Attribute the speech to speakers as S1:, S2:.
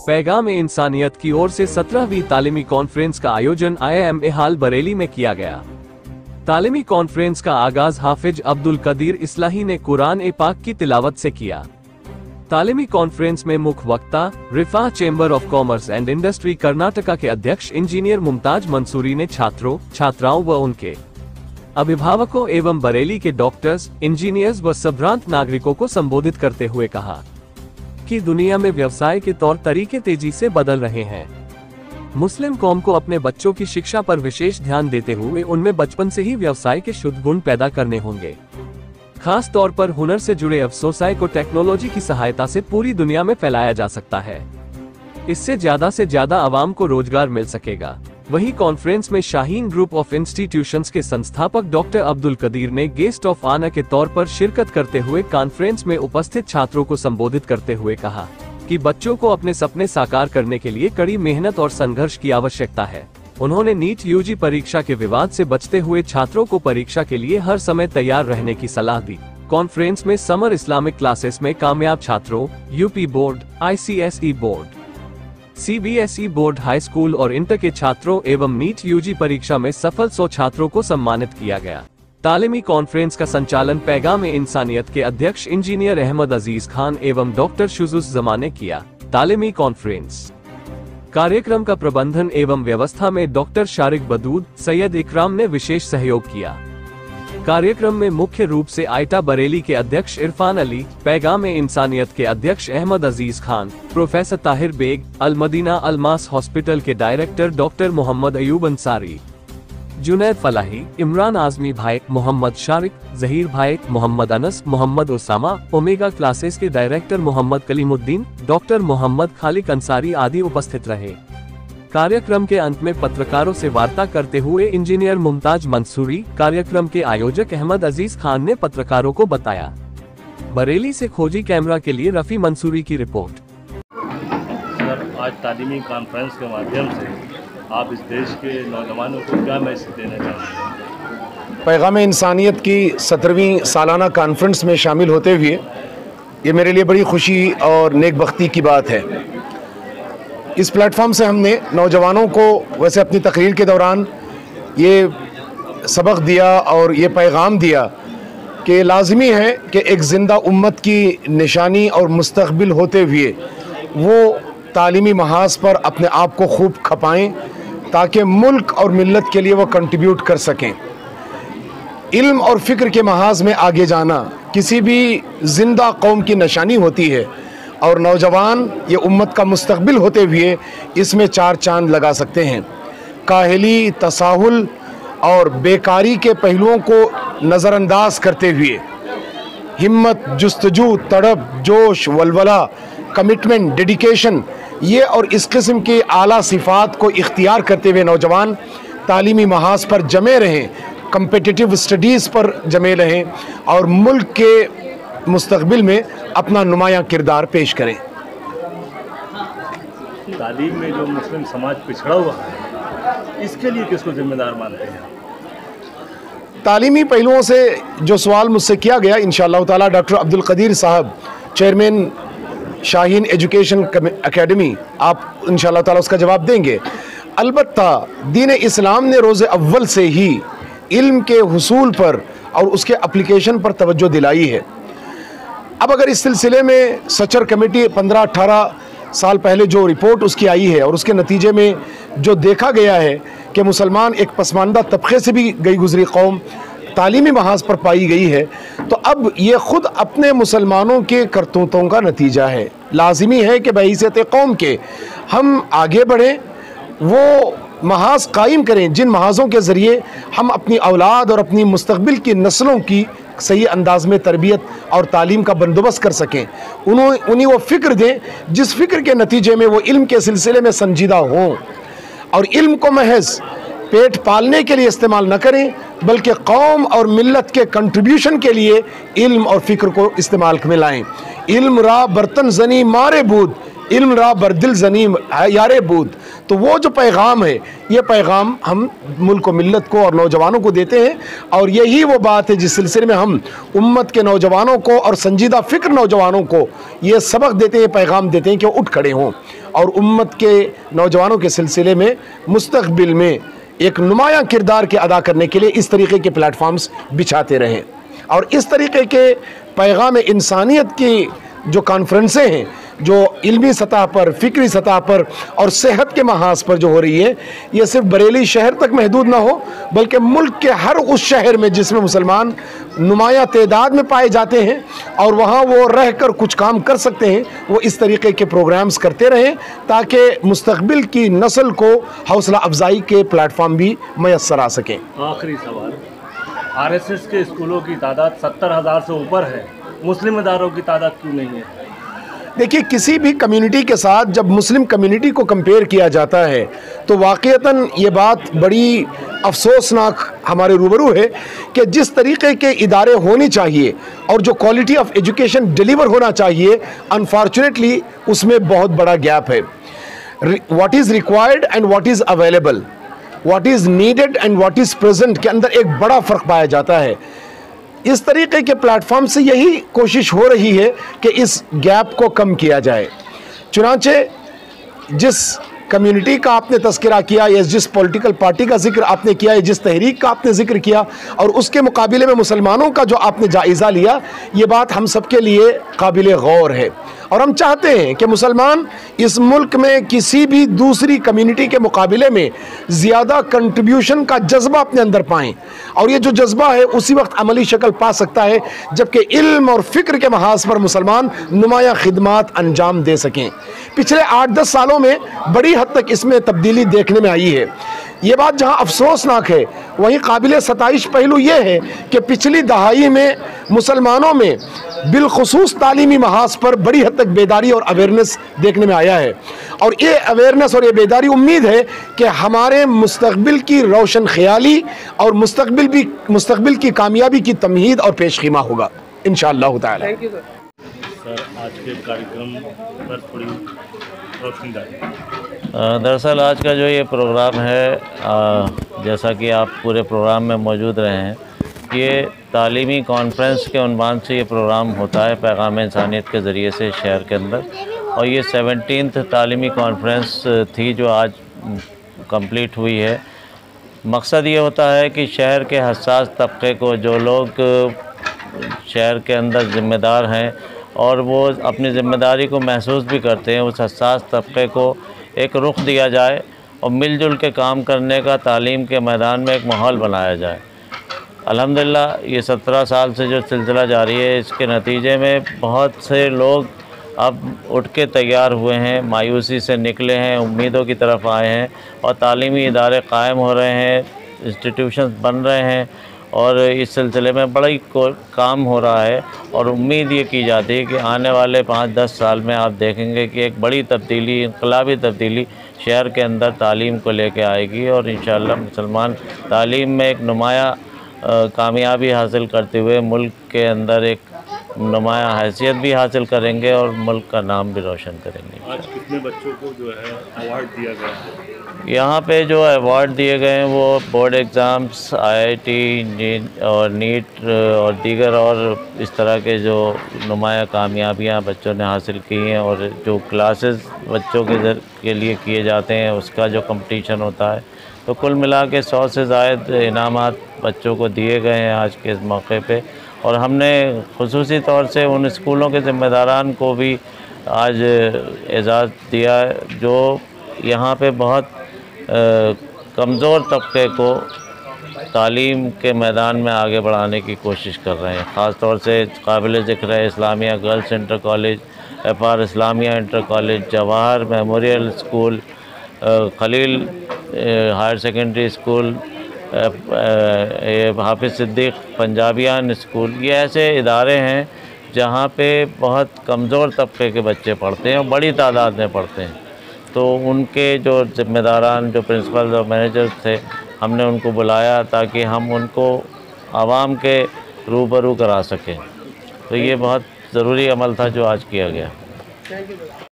S1: पैगाम इंसानियत की ओर से 17वीं तालीमी कॉन्फ्रेंस का आयोजन IIM हाल बरेली में किया गया। तालीमी कॉन्फ्रेंस का आगाज हाफिज अब्दुल कदीर इस्लाही ने कुरान पाक की तिलावत से किया। तालीमी कॉन्फ्रेंस में मुख्य वक्ता रिफा chamber of commerce and industry Karnataka के अध्यक्ष इंजीनियर मुमताज मंसूरी ने छात्रों, छात्राओं व उनके अभिभावकों एवं बरेली के डॉक्टर्स, इंजीनियर्स व संभ्रांत नागरिकों को संबोधित करते हुए कहा कि दुनिया में व्यवसाय के तौर तरीके तेजी से बदल रहे हैं। मुस्लिम कौम को अपने बच्चों की शिक्षा पर विशेष ध्यान देते हुए उनमें बचपन से ही व्यवसाय के शुद्ध गुण पैदा करने होंगे। खास तौर पर हुनर से जुड़े व्यवसाय को टेक्नोलॉजी की सहायता से पूरी दुनिया में फैलाया जा सकता है। इससे ज्यादा आवाम को रोजगार मिल सकेगा। वहीं कॉन्फ्रेंस में शाहीन ग्रुप ऑफ इंस्टीट्यूशंस के संस्थापक डॉक्टर अब्दुल कदीर ने गेस्ट ऑफ ऑनर के तौर पर शिरकत करते हुए कॉन्फ्रेंस में उपस्थित छात्रों को संबोधित करते हुए कहा कि बच्चों को अपने सपने साकार करने के लिए कड़ी मेहनत और संघर्ष की आवश्यकता है। उन्होंने नीट यूजी परीक्षा के विवाद से बचते हुए छात्रों को परीक्षा के लिए हर समय तैयार रहने की सलाह दी। कॉन्फ्रेंस में समर इस्लामिक क्लासेस में कामयाब छात्रों, UP board, ICSE board, CBSE board, high school और इंटर के छात्रों एवं नीट यूजी परीक्षा में सफल 100 छात्रों को सम्मानित किया गया। तालीमी कॉन्फ्रेंस का संचालन पैगाम इंसानियत के अध्यक्ष इंजीनियर अहमद अजीज खान एवं डॉक्टर शुजुस जमा ने किया। तालीमी कॉन्फ्रेंस कार्यक्रम का प्रबंधन एवं व्यवस्था में डॉक्टर शारिक बदूद, सैयद इकराम ने विशेष सहयोग किया। कार्यक्रम में मुख्य रूप से आइटा बरेली के अध्यक्ष इरफान अली, पैगाम इंसानियत के अध्यक्ष अहमद अजीज खान, प्रोफेसर ताहिर बेग, अल मदीना अलमास हॉस्पिटल के डायरेक्टर डॉक्टर मोहम्मद अयूब अंसारी, जुनैद फलाही, इमरान आजमी भाई, मोहम्मद शारिक, जहीर भाई, मोहम्मद अनस, मोहम्मद उसामा, ओमेगा क्लासेस के डायरेक्टर मोहम्मद कलीमुद्दीन, डॉक्टर मोहम्मद खालिक अंसारी आदि उपस्थित रहे। कार्यक्रम के अंत में पत्रकारों से वार्ता करते हुए इंजीनियर मुमताज मंसूरी, कार्यक्रम के आयोजक अहमद अजीज खान ने पत्रकारों को बताया। बरेली से खोजी कैमरा के लिए रफी मंसूरी की रिपोर्ट।
S2: सर, आज तालीमी कॉन्फ्रेंस के माध्यम से आप इस देश के नौजवानों को क्या मैसेज देना चाहते हैं?
S3: पैगाम इंसानियत की 17वीं सालाना कॉन्फ्रेंस में शामिल होते हुए ये मेरे लिए बड़ी खुशी और नेकबख्ती की बात है। इस प्लेटफॉर्म से हमने नौजवानों को वैसे अपनी तकरीर के दौरान ये सबक दिया और ये पैगाम दिया कि लाजमी है कि एक ज़िंदा उम्मत की निशानी और मुस्तक़बिल होते हुए वो तालीमी महाज पर अपने आप को खूब खपाएं ताकि मुल्क और मिल्लत के लिए वो कंट्रीब्यूट कर सकें। इल्म और फ़िक्र के महाज में आगे जाना किसी भी ज़िंदा कौम की निशानी होती है और नौजवान ये उम्मत का मुस्तक़बिल होते हुए इसमें 4 चांद लगा सकते हैं। काहली, तसाहुल और बेकारी के पहलुओं को नज़रअंदाज करते हुए हिम्मत, जुस्तजू, तड़प, जोश, वलवला, कमिटमेंट, डेडिकेशन ये और इस किस्म की आला सिफ़ात को इख्तियार करते हुए नौजवान तालीमी महाज पर जमे रहें, कम्पिटिटिव स्टडीज़ पर जमे रहें और मुल्क के मुस्तक़बिल में अपना नुमायाँ किरदार पेश करें।
S2: तालीम में जो मुस्लिम समाज पिछड़ा हुआ है, इसके लिए किसको जिम्मेदार मानते हैं?
S3: तालीमी पहलुओं से जो सवाल मुझसे किया गया, इंशाअल्लाह ताला डॉक्टर अब्दुल कदीर साहब, चेयरमैन शाहीन एजुकेशन एकेडमी, आप इंशाअल्लाह ताला उसका जवाब देंगे। अलबत्ता दीन इस्लाम ने रोज़ अव्वल से ही इल्म के हुसूल पर और उसके एप्लीकेशन पर तवज्जो दिलाई है। अब अगर इस सिलसिले में सचर कमेटी 15-18 साल पहले जो रिपोर्ट उसकी आई है और उसके नतीजे में जो देखा गया है कि मुसलमान एक पसमानदा तबके से भी गई गुजरी कौम तालीमी महाज पर पाई गई है, तो अब ये ख़ुद अपने मुसलमानों के करतूतों का नतीजा है। लाजिमी है कि बहैसियत कौम के हम आगे बढ़ें, वो महाज कायम करें जिन महाजों के ज़रिए हम अपनी औलाद और अपनी मुस्तक़बिल की नस्लों की सही अंदाज में तरबियत और तालीम का बंदोबस्त कर सकें। उन्हें वो फ़िक्र दें जिस फ़िक्र के नतीजे में वो इल्म के सिलसिले में संजीदा हों और इल्म को महज पेट पालने के लिए इस्तेमाल न करें बल्कि कौम और मिल्लत के कंट्रीब्यूशन के लिए इल्म और फ़िक्र को इस्तेमाल में लाएँ। इल्म रा बर्तन जनी मारे बूद, इल्म रा बरदिल जनी यारे बूद। तो वो जो पैगाम है, ये पैगाम हम मुल्क व मिल्लत को और नौजवानों को देते हैं और यही वो बात है जिस सिलसिले में हम उम्मत के नौजवानों को और संजीदा फ़िक्र नौजवानों को ये सबक देते हैं, पैगाम देते हैं कि वो उठ खड़े हों और उम्मत के नौजवानों के सिलसिले में मुस्तक़बिल में एक नुमायां किरदार के अदा करने के लिए इस तरीके के प्लेटफॉर्म्स बिछाते रहें और इस तरीके के पैगाम इंसानियत की जो कॉन्फ्रेंसें हैं, जो इल्मी सतह पर, फ़िक्री सतह पर और सेहत के महाज पर जो हो रही है, ये सिर्फ बरेली शहर तक महदूद ना हो बल्कि मुल्क के हर उस शहर में जिसमें मुसलमान नुमायां तादाद में पाए जाते हैं और वहाँ वो रह कर कुछ काम कर सकते हैं, वो इस तरीके के प्रोग्राम्स करते रहें ताकि मुस्तक़बिल की नस्ल को हौसला अफजाई के प्लेटफॉर्म भी मैसर आ सकें।
S2: आखिरी सवाल, RSS के स्कूलों की तादाद 70,000 से ऊपर है, मुस्लिम इदारों की तादाद क्यों नहीं है?
S3: देखिए, किसी भी कम्युनिटी के साथ जब मुस्लिम कम्युनिटी को कंपेयर किया जाता है तो वाक़ईतन ये बात बड़ी अफसोसनाक हमारे रूबरू है कि जिस तरीके के इदारे होने चाहिए और जो क्वालिटी ऑफ एजुकेशन डिलीवर होना चाहिए, अनफॉर्चुनेटली उसमें बहुत बड़ा गैप है। What is required and what is available, what is needed and what is present के अंदर एक बड़ा फ़र्क पाया जाता है। इस तरीके के प्लेटफॉर्म से यही कोशिश हो रही है कि इस गैप को कम किया जाए। चुनांचे जिस कम्युनिटी का आपने तस्करा किया या जिस पॉलिटिकल पार्टी का जिक्र आपने किया या जिस तहरीक का आपने जिक्र किया और उसके मुकाबले में मुसलमानों का जो आपने जायज़ा लिया, ये बात हम सब के लिए काबिल गौर है और हम चाहते हैं कि मुसलमान इस मुल्क में किसी भी दूसरी कम्युनिटी के मुकाबले में ज़्यादा कंट्रीब्यूशन का जज्बा अपने अंदर पाएँ और ये जो जज्बा है उसी वक्त अमली शक्ल पा सकता है जबकि इल्म और फ़िक्र के महाज पर मुसलमान नुमायां खिदमात अंजाम दे सकें। पिछले 8-10 सालों में बड़ी हद तक इसमें तब्दीली देखने में आई है। ये बात जहां अफसोसनाक है, वहीं काबिल सताइश पहलू ये है कि पिछली दहाई में मुसलमानों में बिलखुसूस तालीमी महाज पर बड़ी हद तक बेदारी और अवेयरनेस देखने में आया है और ये अवेयरनेस और ये बेदारी उम्मीद है कि हमारे मुस्तक़बिल की रोशन ख्याली और मुस्तक़बिल की कामयाबी की तमहीद और पेशखीमा होगा इंशाअल्लाह ताला।
S2: थैंक यू सर, आज के कार्यक्रम पर थोड़ी रोशनी डालें।
S4: दरअसल आज का जो ये प्रोग्राम है, जैसा कि आप पूरे प्रोग्राम में मौजूद रहे हैं, ये तालीमी कॉन्फ्रेंस के उन्वान से ये प्रोग्राम होता है पैगाम इंसानियत के ज़रिए से शहर के अंदर, और ये 17th तालीमी कॉन्फ्रेंस थी जो आज कंप्लीट हुई है। मकसद ये होता है कि शहर के हसास तबके को, जो लोग शहर के अंदर ज़िम्मेदार हैं और वो अपनी ज़िम्मेदारी को महसूस भी करते हैं, उस हसास तबके को एक रुख दिया जाए और मिलजुल के काम करने का तालीम के मैदान में एक माहौल बनाया जाए। अल्हम्दुलिल्लाह ये 17 साल से जो सिलसिला जारी है, इसके नतीजे में बहुत से लोग अब उठ के तैयार हुए हैं, मायूसी से निकले हैं, उम्मीदों की तरफ आए हैं और तालीमी इदारे कायम हो रहे हैं, इंस्टीट्यूशंस बन रहे हैं और इस सिलसिले में बड़ा ही काम हो रहा है और उम्मीद ये की जाती है कि आने वाले 5-10 साल में आप देखेंगे कि एक बड़ी तब्दीली, इनकलाबी तब्दीली शहर के अंदर तालीम को लेके आएगी और इंशाअल्लाह मुसलमान तालीम में एक नुमाया कामयाबी हासिल करते हुए मुल्क के अंदर एक नुमाया हैसियत भी हासिल करेंगे और मुल्क का नाम भी रोशन करेंगे।
S2: आज कितने बच्चों को जो है अवार्ड दिया गया है?
S4: यहाँ पे जो अवार्ड दिए गए हैं वो बोर्ड एग्ज़ाम्स, IIT और नीट और दीगर और इस तरह के जो नुमाया कामयाबियाँ बच्चों ने हासिल की हैं और जो क्लासेस बच्चों के लिए किए जाते हैं उसका जो कंपटीशन होता है, तो कुल मिला के 100 से ज़ायद इनामात बच्चों को दिए गए हैं आज के इस मौके पे। और हमने ख़ुसूसी तौर से उन स्कूलों के ज़िम्मेदारान को भी आज एजाज़ दिया है जो यहाँ पे बहुत कमज़ोर तबके को तालीम के मैदान में आगे बढ़ाने की कोशिश कर रहे हैं। ख़ास तौर से काबिल ज़िक्र है Islamia girls inter college, FR Islamia inter college, Jawahar memorial school, Khalil higher secondary school, Hafiz Siddiq पंजाबियान school, ये ऐसे इदारे हैं जहाँ पे बहुत कमज़ोर तबके के बच्चे पढ़ते हैं और बड़ी तादाद में पढ़ते हैं। तो उनके जो ज़िम्मेदारान, जो प्रिंसिपल और मैनेजर थे, हमने उनको बुलाया ताकि हम उनको आवाम के रूबरू करा सकें। तो ये बहुत ज़रूरी अमल था जो आज किया गया।